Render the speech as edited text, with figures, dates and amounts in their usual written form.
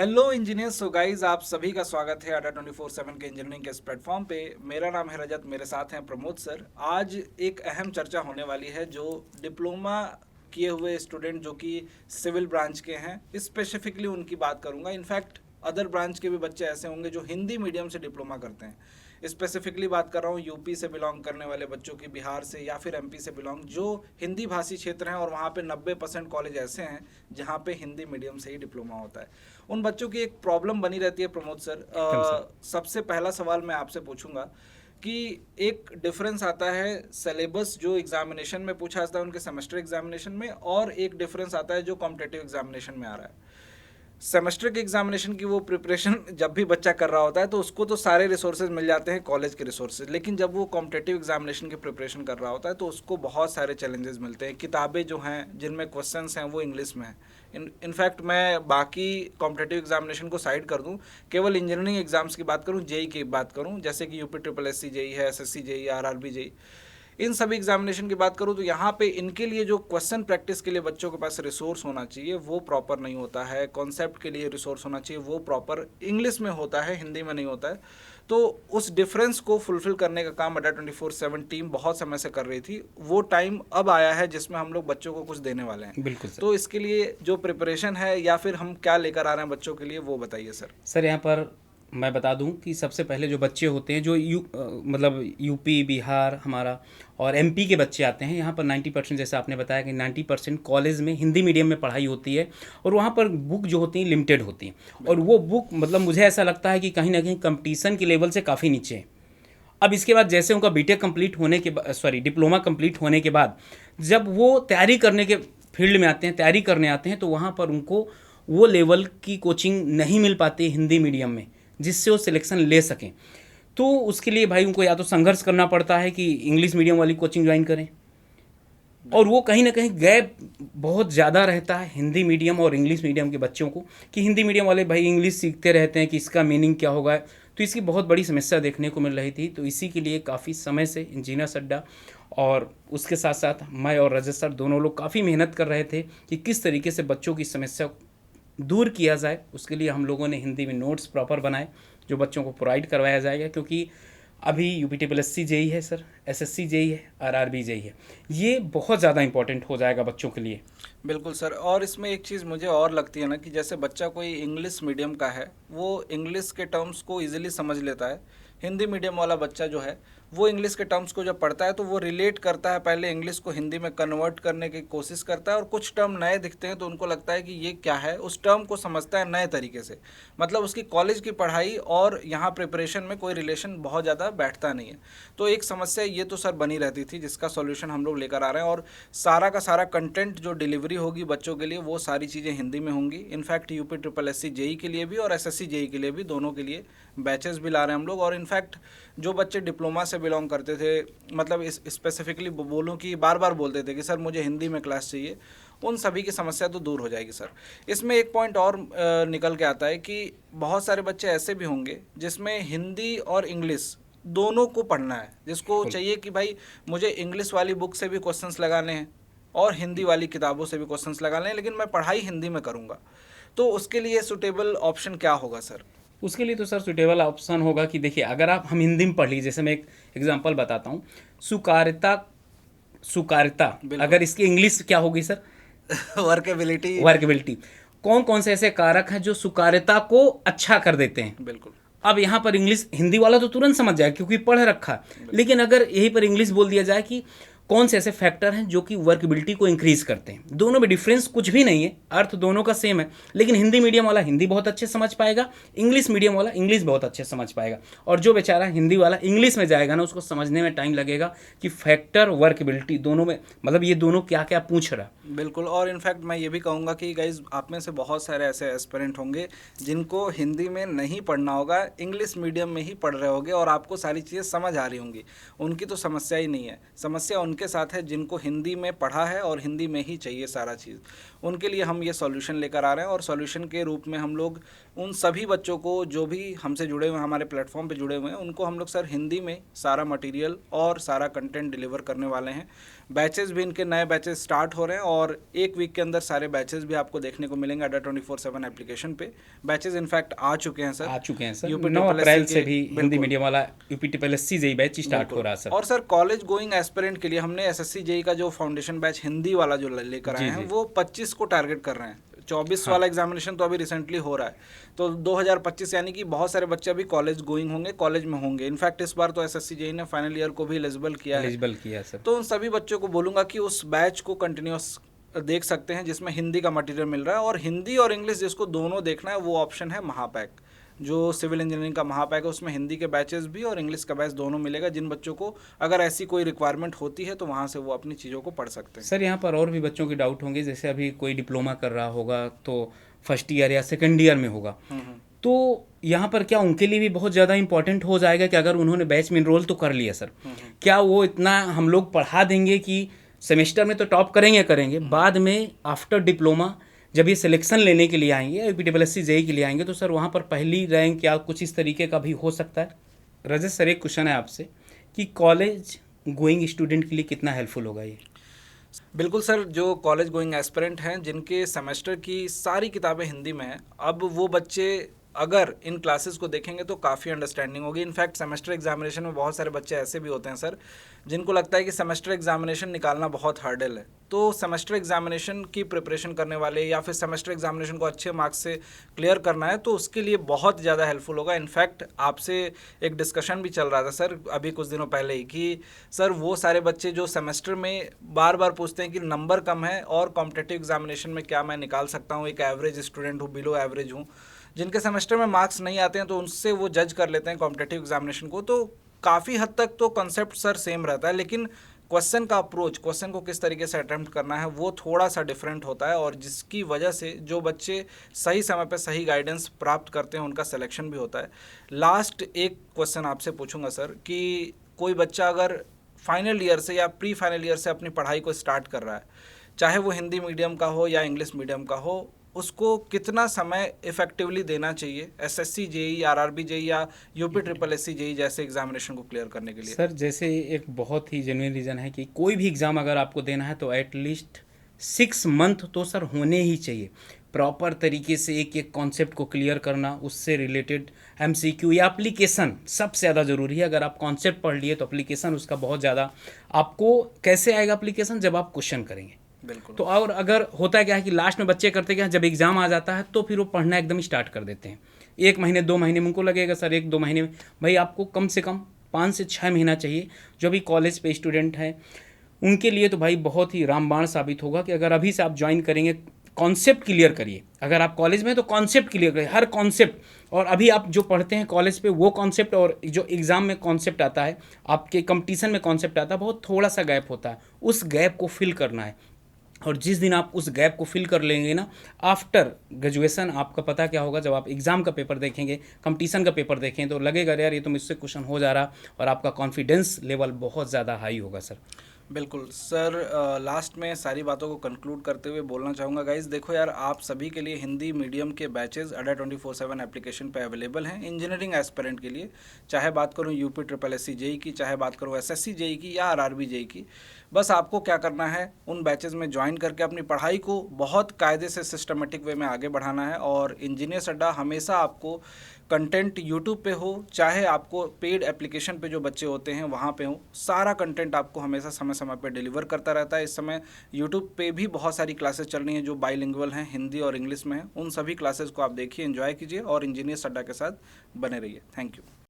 Hello engineers. So guys, आप सभी का स्वागत है अड्डा 24/7 के इंजीनियरिंग के इस प्लेटफॉर्म पे। मेरा नाम है रजत, मेरे साथ हैं प्रमोद सर। आज एक अहम चर्चा होने वाली है जो डिप्लोमा किए हुए स्टूडेंट जो कि सिविल ब्रांच के हैं, स्पेसिफिकली उनकी बात करूंगा। इनफैक्ट अदर ब्रांच के भी बच्चे ऐसे होंगे जो हिंदी मीडियम से डिप्लोमा करते हैं। स्पेसिफिकली बात कर रहा हूँ यूपी से बिलोंग करने वाले बच्चों की, बिहार से या फिर एमपी से बिलोंग, जो हिंदी भाषी क्षेत्र हैं और वहाँ पे 90% कॉलेज ऐसे हैं जहाँ पे हिंदी मीडियम से ही डिप्लोमा होता है। उन बच्चों की एक प्रॉब्लम बनी रहती है प्रमोद सर। सबसे पहला सवाल मैं आपसे पूछूंगा कि एक डिफरेंस आता है सिलेबस जो एग्जामिनेशन में पूछा जाता है उनके सेमेस्टर एग्जामिनेशन में, और एक डिफरेंस आता है जो कॉम्पिटिटिव एग्जामिनेशन में आ रहा है। सेमेस्टर के एग्जामिनेशन की वो प्रिपरेशन जब भी बच्चा कर रहा होता है तो उसको तो सारे रिसोर्सेज मिल जाते हैं, कॉलेज के रिसोर्सेज, लेकिन जब वो कॉम्पिटिटिव एग्जामिनेशन की प्रिपरेशन कर रहा होता है तो उसको बहुत सारे चैलेंजेस मिलते हैं। किताबें जो हैं जिनमें क्वेश्चंस हैं वो इंग्लिश में हैं। इनफैक्ट मैं बाकी कॉम्पिटिटिव एग्जामिनेशन को साइड कर दूं, केवल इंजीनियरिंग एग्जाम्स की बात करूं, जेई की बात करूं, जैसे कि UP triple S C JE है, एसएससी जेई, आरआरबी जेई, इन सभी एग्जामिनेशन की बात करूँ तो यहाँ पे इनके लिए जो क्वेश्चन प्रैक्टिस के लिए बच्चों के पास रिसोर्स होना चाहिए वो प्रॉपर नहीं होता है। कॉन्सेप्ट के लिए रिसोर्स होना चाहिए वो प्रॉपर इंग्लिश में होता है, हिंदी में नहीं होता है। तो उस डिफरेंस को फुलफिल करने का काम अड्डा 24/7 टीम बहुत समय से कर रही थी। वो टाइम अब आया है जिसमें हम लोग बच्चों को कुछ देने वाले हैं। बिल्कुल सर। तो इसके लिए जो प्रिपरेशन है या फिर हम क्या लेकर आ रहे हैं बच्चों के लिए, वो बताइए सर। सर यहाँ पर मैं बता दूं कि सबसे पहले जो बच्चे होते हैं जो मतलब यूपी बिहार हमारा और एमपी के बच्चे आते हैं यहाँ पर 90%, जैसा आपने बताया कि 90% कॉलेज में हिंदी मीडियम में पढ़ाई होती है और वहाँ पर बुक जो होती हैं लिमिटेड होती हैं, और वो बुक मतलब मुझे ऐसा लगता है कि कहीं ना कहीं कंपटीशन के लेवल से काफ़ी नीचे है। अब इसके बाद जैसे उनका बीटेक कंप्लीट होने के बाद, सॉरी, डिप्लोमा कंप्लीट होने के बाद जब वो तैयारी करने के फील्ड में आते हैं, तैयारी करने आते हैं, तो वहाँ पर उनको वो लेवल की कोचिंग नहीं मिल पाती हिंदी मीडियम में जिससे वो सिलेक्शन ले सकें। तो उसके लिए भाई उनको या तो संघर्ष करना पड़ता है कि इंग्लिश मीडियम वाली कोचिंग ज्वाइन करें, और वो कहीं ना कहीं गैप बहुत ज़्यादा रहता है हिंदी मीडियम और इंग्लिश मीडियम के बच्चों को, कि हिंदी मीडियम वाले भाई इंग्लिश सीखते रहते हैं कि इसका मीनिंग क्या होगा। तो इसकी बहुत बड़ी समस्या देखने को मिल रही थी। तो इसी के लिए काफ़ी समय से इंजीनियर्स अड्डा और उसके साथ साथ मैं और रजत सर दोनों लोग काफ़ी मेहनत कर रहे थे कि किस तरीके से बच्चों की समस्या दूर किया जाए। उसके लिए हम लोगों ने हिंदी में नोट्स प्रॉपर बनाए जो बच्चों को प्रोवाइड करवाया जाएगा, क्योंकि अभी UP triple S C JE है सर, एसएससी जेई है, आरआरबी जेई है, ये बहुत ज़्यादा इंपॉर्टेंट हो जाएगा बच्चों के लिए। बिल्कुल सर। और इसमें एक चीज़ मुझे और लगती है ना कि जैसे बच्चा कोई इंग्लिश मीडियम का है वो इंग्लिश के टर्म्स को इजीली समझ लेता है। हिंदी मीडियम वाला बच्चा जो है वो इंग्लिश के टर्म्स को जब पढ़ता है तो वो रिलेट करता है, पहले इंग्लिश को हिंदी में कन्वर्ट करने की कोशिश करता है, और कुछ टर्म नए दिखते हैं तो उनको लगता है कि ये क्या है, उस टर्म को समझता है नए तरीके से। मतलब उसकी कॉलेज की पढ़ाई और यहाँ प्रिपरेशन में कोई रिलेशन बहुत ज़्यादा बैठता नहीं है। तो एक समस्या ये तो सर बनी रहती थी जिसका सॉल्यूशन हम लोग लेकर आ रहे हैं, और सारा का सारा कंटेंट जो डिलीवरी होगी बच्चों के लिए वो सारी चीज़ें हिंदी में होंगी। In fact UP triple S C JE के लिए भी और एसएससी जेई के लिए भी, दोनों के लिए बैचेस भी ला रहे हैं हम लोग। और इनफैक्ट जो बच्चे डिप्लोमा से बिलोंग करते थे, मतलब इस स्पेसिफिकली बोलूँ कि बार बार बोलते थे कि सर मुझे हिंदी में क्लास चाहिए, उन सभी की समस्या तो दूर हो जाएगी सर। इसमें एक पॉइंट और निकल के आता है कि बहुत सारे बच्चे ऐसे भी होंगे जिसमें हिंदी और इंग्लिश दोनों को पढ़ना है, जिसको चाहिए कि भाई मुझे इंग्लिश वाली बुक से भी क्वेश्चंस लगाने हैं और हिंदी वाली किताबों से भी क्वेश्चंस लगाने हैं, लेकिन मैं पढ़ाई हिंदी में करूँगा। तो उसके लिए सुटेबल ऑप्शन क्या होगा सर? उसके लिए तो सर सुटेबल ऑप्शन होगा कि देखिए, अगर आप हम हिंदी में पढ़ लीजिए, जैसे मैं एक एग्जांपल बताता हूँ, सुकारिता, सुकारिता, अगर इसकी इंग्लिश क्या होगी सर? वर्केबिलिटी। वर्केबिलिटी। कौन कौन से ऐसे कारक हैं जो सुकारिता को अच्छा कर देते हैं? बिल्कुल। अब यहाँ पर इंग्लिश हिंदी वाला तो तुरंत समझ जाएगा क्योंकि पढ़ रखा है, लेकिन अगर यहीं पर इंग्लिश बोल दिया जाए कि कौन से ऐसे फैक्टर हैं जो कि वर्कबिलिटी को इंक्रीज करते हैं, दोनों में डिफरेंस कुछ भी नहीं है, अर्थ दोनों का सेम है, लेकिन हिंदी मीडियम वाला हिंदी बहुत अच्छे समझ पाएगा, इंग्लिश मीडियम वाला इंग्लिश बहुत अच्छे समझ पाएगा, और जो बेचारा हिंदी वाला इंग्लिश में जाएगा ना उसको समझने में टाइम लगेगा कि फैक्टर वर्कबिलिटी दोनों में, मतलब ये दोनों क्या क्या पूछ रहा। बिल्कुल। और इनफैक्ट मैं ये भी कहूँगा कि गाइज आप में से बहुत सारे ऐसे एस्पिरेंट होंगे जिनको हिंदी में नहीं पढ़ना होगा, इंग्लिश मीडियम में ही पढ़ रहे होंगे और आपको सारी चीज़ें समझ आ रही होंगी। उनकी तो समस्या ही नहीं है, समस्या उनकी उनके साथ है जिनको हिंदी में पढ़ा है और हिंदी में ही चाहिए सारा चीज़। उनके लिए हम ये सॉल्यूशन लेकर आ रहे हैं और सॉल्यूशन के रूप में हम लोग उन सभी बच्चों को जो भी हमसे जुड़े हुए हैं, हमारे प्लेटफॉर्म पे जुड़े हुए हैं, उनको हम लोग सर हिंदी में सारा मटेरियल और सारा कंटेंट डिलीवर करने वाले हैं। बैचेस भी इनके नए बैचेस स्टार्ट हो रहे हैं और एक वीक के अंदर सारे बैचेस भी आपको देखने को मिलेंगे अड्डा 24/7 एप्लीकेशन पे। बैचेस इनफैक्ट आ चुके हैं सर। 9 अप्रैल से भी हिंदी मीडियम वाला UP SSC JE batch start हो रहा है सर। और सर कॉलेज गोइंग एस्पिरेंट के लिए हमने SSC जेई का जो फाउंडेशन बैच हिंदी वाला जो लेकर आए हैं वो 25 को टारगेट कर रहे हैं। 24 वाला एग्जामिनेशन तो अभी रिसेंटली हो रहा है, तो 2025 यानी कि बहुत सारे बच्चे अभी कॉलेज गोइंग होंगे, कॉलेज में होंगे। इनफैक्ट इस बार तो SSC जेई ने फाइनल ईयर को भी एलिजिबल किया सर। तो उन सभी बच्चों को बोलूँगा कि उस बैच को कंटिन्यूस देख सकते हैं जिसमें हिंदी का मटेरियल मिल रहा है। और हिंदी और इंग्लिश जिसको दोनों देखना है वो ऑप्शन है महापैक, जो सिविल इंजीनियरिंग का महापैक है, उसमें हिंदी के बैचेस भी और इंग्लिश का बैच दोनों मिलेगा। जिन बच्चों को अगर ऐसी कोई रिक्वायरमेंट होती है तो वहाँ से वो अपनी चीज़ों को पढ़ सकते हैं। सर यहाँ पर और भी बच्चों के डाउट होंगे, जैसे अभी कोई डिप्लोमा कर रहा होगा तो फर्स्ट ईयर या सेकेंड ईयर में होगा, तो यहाँ पर क्या उनके लिए भी बहुत ज़्यादा इंपॉर्टेंट हो जाएगा कि अगर उन्होंने बैच में इनरोल तो कर लिया सर, क्या वो इतना हम लोग पढ़ा देंगे कि सेमेस्टर में तो टॉप करेंगे, बाद में आफ्टर डिप्लोमा जब ये सिलेक्शन लेने के लिए आएंगे या UPSSC जेई के लिए आएंगे तो सर वहाँ पर पहली रैंक या कुछ इस तरीके का भी हो सकता है? रजत सर, एक क्वेश्चन है आपसे कि कॉलेज गोइंग स्टूडेंट के लिए कितना हेल्पफुल होगा ये? बिल्कुल सर, जो कॉलेज गोइंग एस्पिरेंट हैं जिनके सेमेस्टर की सारी किताबें हिंदी में हैं, अब वो बच्चे अगर इन क्लासेस को देखेंगे तो काफ़ी अंडरस्टैंडिंग होगी। इनफैक्ट सेमेस्टर एग्जामिनेशन में बहुत सारे बच्चे ऐसे भी होते हैं सर जिनको लगता है कि सेमेस्टर एग्जामिनेशन निकालना बहुत हार्डल है, तो सेमेस्टर एग्जामिनेशन की प्रिपरेशन करने वाले या फिर सेमेस्टर एग्जामिनेशन को अच्छे मार्क्स से क्लियर करना है तो उसके लिए बहुत ज़्यादा हेल्पफुल होगा। इनफैक्ट आपसे एक डिस्कशन भी चल रहा था सर अभी कुछ दिनों पहले ही कि सर वो सारे बच्चे जो सेमेस्टर में बार बार पूछते हैं कि नंबर कम है और कॉम्पिटिटिव एग्जामिनेशन में क्या मैं निकाल सकता हूँ, एक एवरेज स्टूडेंट हूँ, बिलो एवरेज हूँ, जिनके सेमेस्टर में मार्क्स नहीं आते हैं तो उनसे वो जज कर लेते हैं कॉम्पिटिटिव एग्जामिनेशन को। तो काफ़ी हद तक तो कॉन्सेप्ट सर सेम रहता है, लेकिन क्वेश्चन का अप्रोच, क्वेश्चन को किस तरीके से अटेम्प्ट करना है वो थोड़ा सा डिफरेंट होता है, और जिसकी वजह से जो बच्चे सही समय पर सही गाइडेंस प्राप्त करते हैं उनका सिलेक्शन भी होता है। लास्ट एक क्वेश्चन आपसे पूछूंगा सर कि कोई बच्चा अगर फाइनल ईयर से या प्री फाइनल ईयर से अपनी पढ़ाई को स्टार्ट कर रहा है, चाहे वो हिंदी मीडियम का हो या इंग्लिश मीडियम का हो, उसको कितना समय इफेक्टिवली देना चाहिए SSC जेई, RRB जेई या UPSSC जेई जैसे एग्जामिनेशन को क्लियर करने के लिए? सर जैसे एक बहुत ही जेन्युइन रीज़न है कि कोई भी एग्ज़ाम अगर आपको देना है तो एटलीस्ट 6 मंथ तो सर होने ही चाहिए। प्रॉपर तरीके से एक एक कॉन्सेप्ट को क्लियर करना, उससे रिलेटेड MCQ या एप्लीकेशन सबसे ज़्यादा ज़रूरी है। अगर आप कॉन्सेप्ट पढ़ लिए तो एप्लीकेशन उसका बहुत ज़्यादा, आपको कैसे आएगा एप्लीकेशन, जब आप क्वेश्चन करेंगे। बिल्कुल। तो और अगर होता है क्या है कि लास्ट में बच्चे करते क्या, जब एग्ज़ाम आ जाता है तो फिर वो पढ़ना एकदम स्टार्ट कर देते हैं। 1 महीने 2 महीने में उनको लगेगा सर 1-2 महीने में, भाई आपको कम से कम 5 से 6 महीना चाहिए। जो भी कॉलेज पे स्टूडेंट हैं उनके लिए तो भाई बहुत ही रामबाण साबित होगा कि अगर अभी से आप ज्वाइन करेंगे, कॉन्सेप्ट क्लियर करिए। अगर आप कॉलेज में तो कॉन्सेप्ट क्लियर करिए, हर कॉन्सेप्ट, और अभी आप जो पढ़ते हैं कॉलेज पे वो कॉन्सेप्ट और जो एग्ज़ाम में कॉन्सेप्ट आता है, आपके कंपटीशन में कॉन्सेप्ट आता है, बहुत थोड़ा सा गैप होता है, उस गैप को फिल करना है। और जिस दिन आप उस गैप को फिल कर लेंगे ना, आफ्टर ग्रेजुएशन आपका पता क्या होगा, जब आप एग्ज़ाम का पेपर देखेंगे, कंपटीशन का पेपर देखें तो लगेगा यार ये तो मुझसे क्वेश्चन हो जा रहा, और आपका कॉन्फिडेंस लेवल बहुत ज़्यादा हाई होगा सर। बिल्कुल सर, लास्ट में सारी बातों को कंक्लूड करते हुए बोलना चाहूँगा गाइज़, देखो यार, आप सभी के लिए हिंदी मीडियम के बैचेस अड्डा 24/7 एप्लीकेशन पे अवेलेबल हैं इंजीनियरिंग एस्पिरेंट के लिए। चाहे बात करूँ UPSSC जेई की, चाहे बात करूँ SSC जेई की या RRB जेई की, बस आपको क्या करना है, उन बैचेस में ज्वाइन करके अपनी पढ़ाई को बहुत कायदे से सिस्टमेटिक वे में आगे बढ़ाना है। और इंजीनियर्स अड्डा हमेशा आपको कंटेंट यूट्यूब पे हो, चाहे आपको पेड एप्लीकेशन पे जो बच्चे होते हैं वहाँ पे हो, सारा कंटेंट आपको हमेशा समय समय पे डिलीवर करता रहता है। इस समय यूट्यूब पे भी बहुत सारी क्लासेस चल रही हैं जो बाइलिंगुअल हैं, हिंदी और इंग्लिश में हैं। उन सभी क्लासेस को आप देखिए, एंजॉय कीजिए और इंजीनियर्स अड्डा के साथ बने रहिए। Thank you.